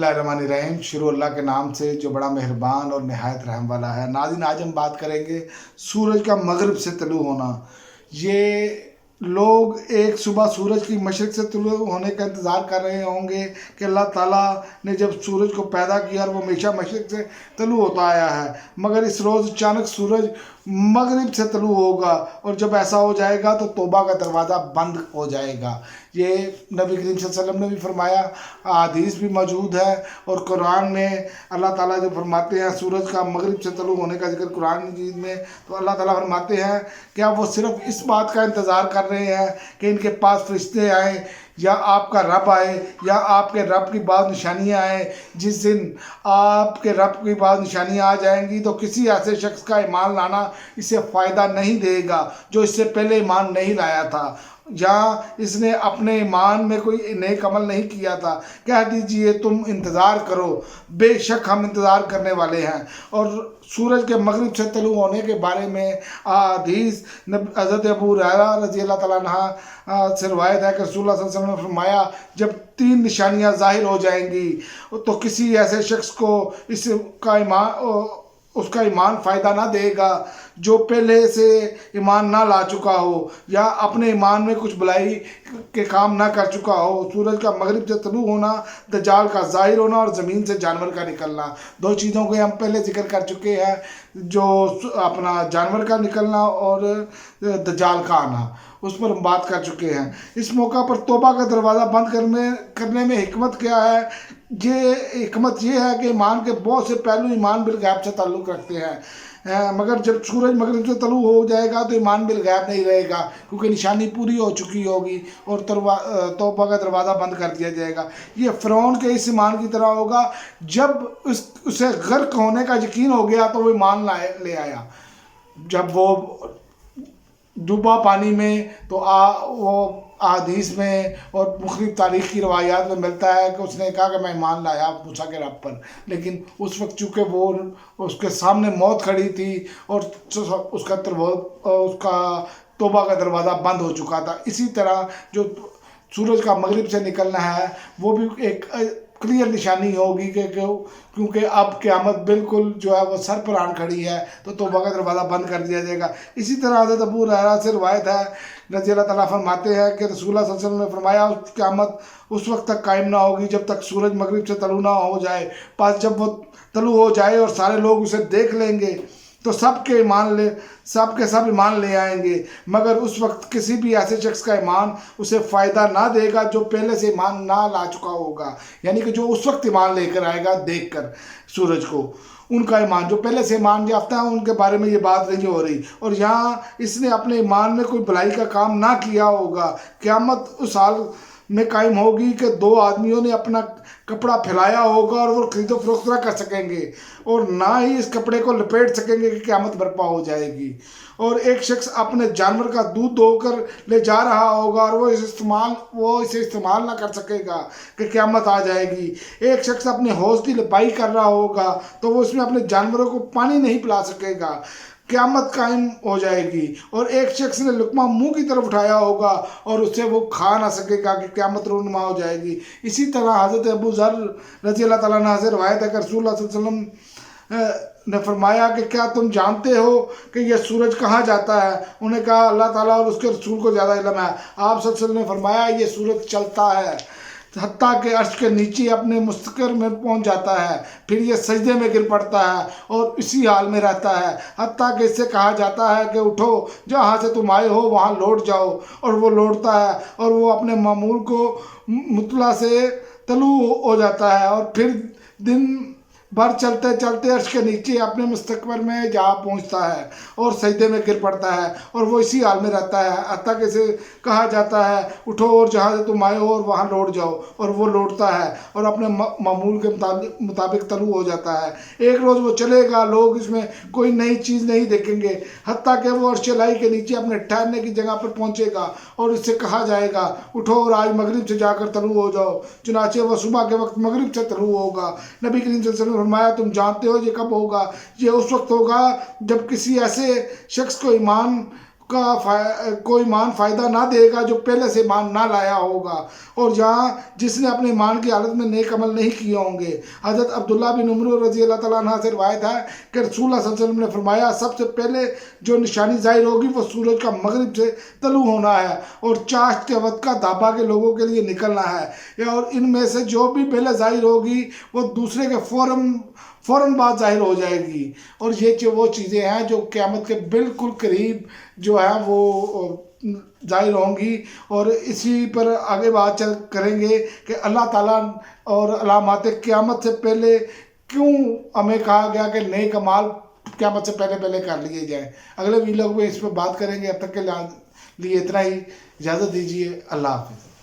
बिस्मिल्लाहिर्रहमानिर्रहीम। शुरू अल्लाह के नाम से जो बड़ा मेहरबान और नहायत रहम वाला है। नाज़रीन, आज हम बात करेंगे सूरज का मगरिब से तलू होना। ये लोग एक सुबह सूरज की मशरिक़ से तलू होने का इंतज़ार कर रहे होंगे कि अल्लाह ताला ने जब सूरज को पैदा किया और वो हमेशा मशरिक़ से तलू होता आया है, मगर इस रोज़ अचानक सूरज मगरिब से तलू होगा और जब ऐसा हो जाएगा तो तौबा का दरवाज़ा बंद हो जाएगा। ये नबी करीम सल्लल्लाहु अलैहि वसल्लम ने भी फरमाया, हदीस भी मौजूद है। और कुरान में अल्लाह ताला जो फरमाते हैं सूरज का मगरिब से तलू होने का जिक्र कुरान मजीद में, तो अल्लाह ताला फरमाते हैं क्या वो सिर्फ़ इस बात का इंतज़ार कर रहे हैं कि इनके पास फरिश्ते आए या आपका रब आए या आपके रब की बाद निशानियाँ आए। जिस दिन आपके रब की बाद निशानियाँ आ जाएंगी तो किसी ऐसे शख्स का ईमान लाना इसे फ़ायदा नहीं देगा जो इससे पहले ईमान नहीं लाया था या इसने अपने ईमान में कोई नेक अमल नहीं किया था। कह दीजिए तुम इंतज़ार करो, बेशक हम इंतज़ार करने वाले हैं। और सूरज के मगरिब से तलू होने के बारे में हदीस हज़रत अबू हुरैरा रज़ी अल्लाह तआला अन्हु से रवायत है कि रसूलुल्लाह सल्लल्लाहु अलैहि वसल्लम ने फरमाया, जब 3 निशानियाँ ज़ाहिर हो जाएंगी तो किसी ऐसे शख्स को उसका ईमान फ़ायदा ना देगा जो पहले से ईमान ना ला चुका हो या अपने ईमान में कुछ बुराई के काम ना कर चुका हो। सूरज का मगरिब से तलू होना, दज्जाल का ज़ाहिर होना और ज़मीन से जानवर का निकलना, 2 चीज़ों को हम पहले जिक्र कर चुके हैं, जो अपना जानवर का निकलना और दज्जाल का आना, उस पर हम बात कर चुके हैं। इस मौका पर तौबा का दरवाज़ा बंद करने में हिकमत क्या है? ये हिकमत ये है कि ईमान के बहुत से पहलू ईमान बिल गैब से ताल्लुक़ रखते हैं, मगर जब सूरज मगरिब से तलू हो जाएगा तो ईमान बिल गैब नहीं रहेगा, क्योंकि निशानी पूरी हो चुकी होगी और तौबा का दरवाज़ा बंद कर दिया जाएगा। ये फ़िरौन के इस ईमान की तरह होगा, जब उसे गर्क होने का यकीन हो गया तो वो ईमान ले आया। जब वो डूबा पानी में तो वो हदीस में और मुख्तलिफ तारीख़ की रवायात में मिलता है कि उसने कहा कि मैं ईमान लाया मूसा के रब पर, लेकिन उस वक्त चूँकि वो उसके सामने मौत खड़ी थी और उसका तौबा का दरवाज़ा बंद हो चुका था। इसी तरह जो सूरज का मगरिब से निकलना है वो भी एक क्लियर निशानी होगी कि क्योंकि अब क़यामत बिल्कुल जो है वो सर पर आन खड़ी है, तो तौबा का दरवाज़ा बंद कर दिया जाएगा। इसी तरह हज़रत अबू हुरैरा से रवायत है, रज़ी अल्लाह तआला फरमाते हैं कि रसूलुल्लाह सल्लल्लाहु अलैहि वसल्लम ने फरमाया, क़यामत उस वक्त तक कायम ना होगी जब तक सूरज मगरिब से तलू ना हो जाए। पास जब वो तलू हो जाए और सारे लोग उसे देख लेंगे तो सब ईमान ले आएंगे, मगर उस वक्त किसी भी ऐसे शख्स का ईमान उसे फ़ायदा ना देगा जो पहले से ईमान ना ला चुका होगा। यानी कि जो उस वक्त ईमान लेकर आएगा देखकर सूरज को, उनका ईमान, जो पहले से ईमान याफ्ता है उनके बारे में ये बात नहीं हो रही। और यहाँ इसने अपने ईमान में कोई भलाई का काम ना किया होगा। क़यामत उस हाल में कायम होगी कि 2 आदमियों ने अपना कपड़ा फैलाया होगा और वो खरीदो फरोख्त ना कर सकेंगे और ना ही इस कपड़े को लपेट सकेंगे कि क़यामत बर्पा हो जाएगी। और एक शख्स अपने जानवर का दूध धोकर ले जा रहा होगा और वो इसे इस्तेमाल ना कर सकेगा कि क़यामत आ जाएगी। एक शख्स अपने हौज़ की लिपाई कर रहा होगा तो वो उसमें अपने जानवरों को पानी नहीं पिला सकेगा, क़यामत कायम हो जाएगी। और एक शख्स ने लुक़मा मुंह की तरफ उठाया होगा और उससे वो खा ना सकेगा कि क़यामत रूनुमा हो जाएगी। इसी तरह हज़रत अबू ज़र रज़ी अल्लाह तआला अन्हु से रवायत है कि रसूलुल्लाह सल्लल्लाहु अलैहि वसल्लम ने फरमाया कि क्या तुम जानते हो कि यह सूरज कहाँ जाता है? उन्हें कहा अल्लाह ताला और उसके रसूल को ज़्यादा इल्म है। आप सल्लल्लाहु अलैहि वसल्लम ने फरमाया, ये सूरज चलता है हत्ता के अर्श के नीचे अपने मुस्तक़र में पहुंच जाता है, फिर ये सजदे में गिर पड़ता है और इसी हाल में रहता है हत्ता कि इससे कहा जाता है कि उठो, जहाँ से तुम आए हो वहाँ लौट जाओ, और वो लौटता है और वो अपने मामूल को मुतला से तलू हो जाता है और फिर दिन भर चलते चलते अर्श के नीचे अपने मुस्तक़बिल में जा पहुंचता है और सजदे में गिर पड़ता है और वो इसी हाल में रहता है हत्ता कि इसे कहा जाता है उठो और जहाँ से तुम आए हो और वहाँ लौट जाओ, और वो लौटता है और अपने मामूल के मुताबिक तलू हो जाता है। एक रोज़ वो चलेगा, लोग इसमें कोई नई चीज़ नहीं देखेंगे हत्ता कि वो अर्श लाई के नीचे अपने ठहरने की जगह पर पहुँचेगा और इससे कहा जाएगा उठो और आज मगरिब से जाकर तलू हो जाओ। चुनाचे वो सुबह के वक्त मगरिब से तलू होगा। नबी करीम सल्लल्लाहु अलैहि वसल्लम फरमाया, तुम जानते हो ये कब होगा? ये उस वक्त होगा जब किसी ऐसे शख्स को ईमान کوئی ایمان فائدہ نہ دے گا جو پہلے سے ایمان نہ لایا ہوگا، اور جہاں جس نے اپنے ایمان کی حالت میں نیک عمل نہیں کیے ہوں گے۔ حضرت عبداللہ بن عمر رضی اللہ تعالیٰ عنہ سے روایت ہے کہ رسول اللہ صلی اللہ علیہ وسلم نے فرمایا سب سے پہلے جو نشانی ظاہر ہوگی وہ سورج کا مغرب سے طلوع ہونا ہے اور چاشت کے وقت کا دھابا کے لوگوں کے لیے نکلنا ہے، اور ان میں سے جو بھی پہلے ظاہر ہوگی وہ دوسرے کے فوراً بعد ظاہر ہو جائے گی، اور یہ وہ چیزیں ہیں جو قیامت کے بالکل قریب جو ہے وہ ظاہر ہوں گی۔ اور اسی پر آگے بات کریں گے کہ اللہ تعالیٰ اور علامات قیامت سے پہلے کیوں ہمیں کہا گیا کہ نیک اعمال قیامت سے پہلے کر لیے جائیں۔ اگلے ویڈیو میں اس پہ بات کریں گے، اب تک کے لیے اتنا ہی، اجازت دیجیے، اللہ حافظ۔